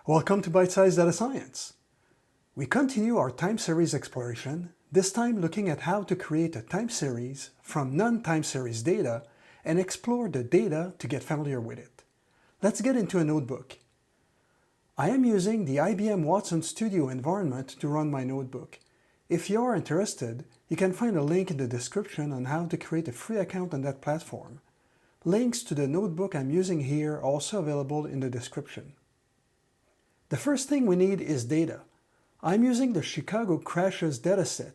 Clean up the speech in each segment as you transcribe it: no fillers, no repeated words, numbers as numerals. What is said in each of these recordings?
Welcome to Bite-Sized Data Science. We continue our time series exploration, this time looking at how to create a time series from non-time series data and explore the data to get familiar with it. Let's get into a notebook. I am using the IBM Watson Studio environment to run my notebook. If you are interested, you can find a link in the description on how to create a free account on that platform. Links to the notebook I'm using here are also available in the description. The first thing we need is data. I'm using the Chicago crashes dataset.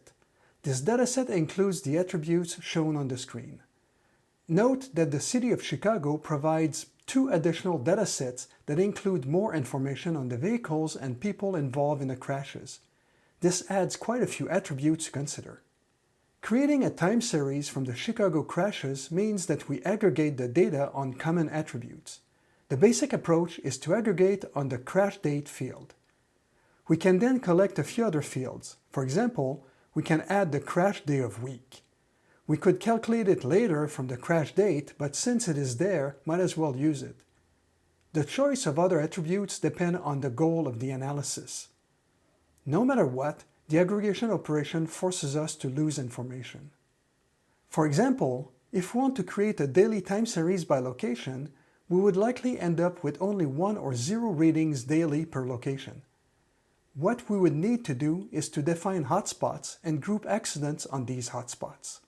This dataset includes the attributes shown on the screen. Note that the City of Chicago provides two additional datasets that include more information on the vehicles and people involved in the crashes. This adds quite a few attributes to consider. Creating a time series from the Chicago crashes means that we aggregate the data on common attributes. The basic approach is to aggregate on the crash date field. We can then collect a few other fields. For example, we can add the crash day of week. We could calculate it later from the crash date, but since it is there, might as well use it. The choice of other attributes depend on the goal of the analysis. No matter what, the aggregation operation forces us to lose information. For example, if we want to create a daily time series by location, we would likely end up with only 1 or 0 readings daily per location. What we would need to do is to define hotspots and group accidents on these hotspots.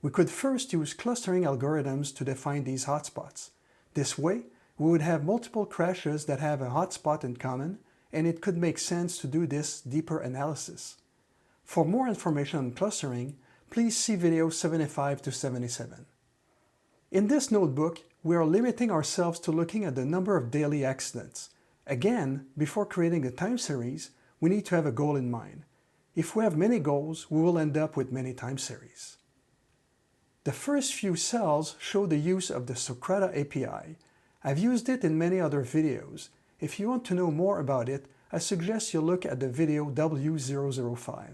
We could first use clustering algorithms to define these hotspots. This way, we would have multiple crashes that have a hotspot in common, and it could make sense to do this deeper analysis. For more information on clustering, please see videos 75 to 77. In this notebook, we are limiting ourselves to looking at the number of daily accidents. Again, before creating the time series, we need to have a goal in mind. If we have many goals, we will end up with many time series. The first few cells show the use of the Socrata API. I've used it in many other videos. If you want to know more about it, I suggest you look at the video W005.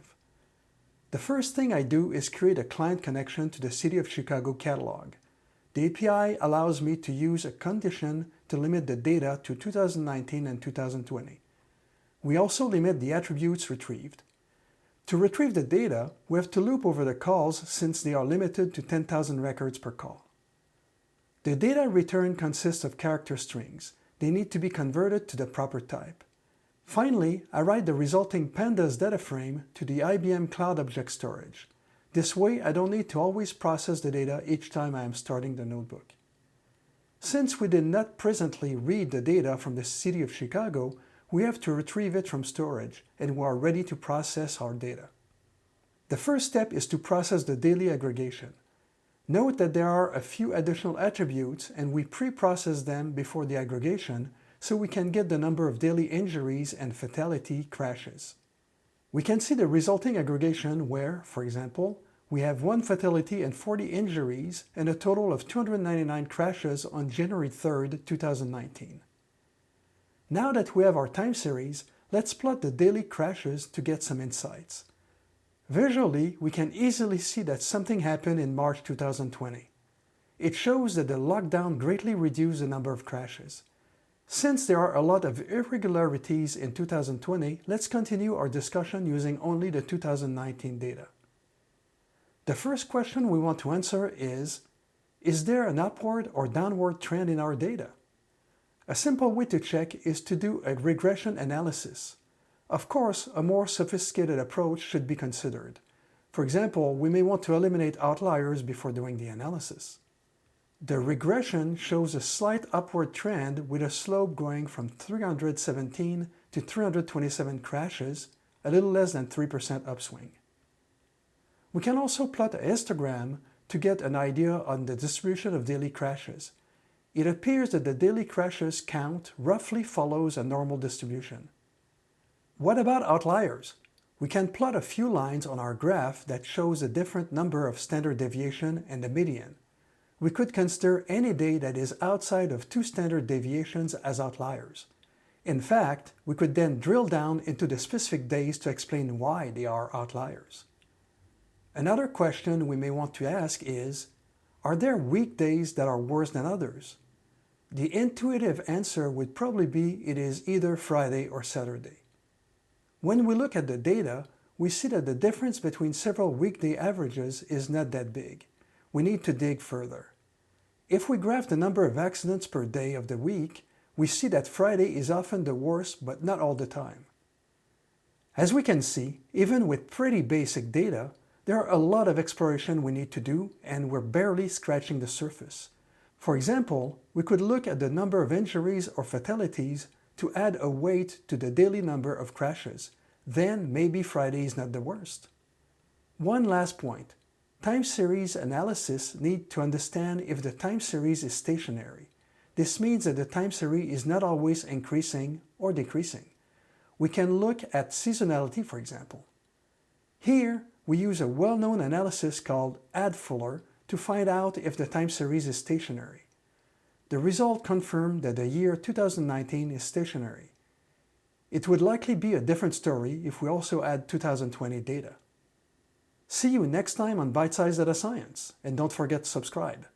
The first thing I do is create a client connection to the City of Chicago catalog. The API allows me to use a condition to limit the data to 2019 and 2020. We also limit the attributes retrieved. To retrieve the data, we have to loop over the calls since they are limited to 10,000 records per call. The data returned consists of character strings. They need to be converted to the proper type. Finally, I write the resulting pandas data frame to the IBM Cloud Object Storage. This way, I don't need to always process the data each time I am starting the notebook. Since we did not presently read the data from the City of Chicago, we have to retrieve it from storage, and we are ready to process our data. The first step is to process the daily aggregation. Note that there are a few additional attributes, and we pre-process them before the aggregation so we can get the number of daily injuries and fatality crashes. We can see the resulting aggregation where, for example, we have 1 fatality and 40 injuries and a total of 299 crashes on January 3rd, 2019. Now that we have our time series, let's plot the daily crashes to get some insights. Visually, we can easily see that something happened in March 2020. It shows that the lockdown greatly reduced the number of crashes. Since there are a lot of irregularities in 2020, let's continue our discussion using only the 2019 data. The first question we want to answer is there an upward or downward trend in our data? A simple way to check is to do a regression analysis. Of course, a more sophisticated approach should be considered. For example, we may want to eliminate outliers before doing the analysis. The regression shows a slight upward trend with a slope going from 317 to 327 crashes, a little less than 3% upswing. We can also plot a histogram to get an idea on the distribution of daily crashes. It appears that the daily crashes count roughly follows a normal distribution. What about outliers? We can plot a few lines on our graph that shows a different number of standard deviation and the median. We could consider any day that is outside of 2 standard deviations as outliers. In fact, we could then drill down into the specific days to explain why they are outliers. Another question we may want to ask is, are there weekdays that are worse than others? The intuitive answer would probably be it is either Friday or Saturday. When we look at the data, we see that the difference between several weekday averages is not that big. We need to dig further. If we graph the number of accidents per day of the week, we see that Friday is often the worst, but not all the time. As we can see, even with pretty basic data, there are a lot of exploration we need to do, and we're barely scratching the surface. For example, we could look at the number of injuries or fatalities to add a weight to the daily number of crashes. Then maybe Friday is not the worst. One last point. Time series analysis need to understand if the time series is stationary. This means that the time series is not always increasing or decreasing. We can look at seasonality, for example. Here, we use a well-known analysis called add-fuller to find out if the time series is stationary. The result confirmed that the year 2019 is stationary. It would likely be a different story if we also add 2020 data. See you next time on Bite-Sized Data Science, and don't forget to subscribe.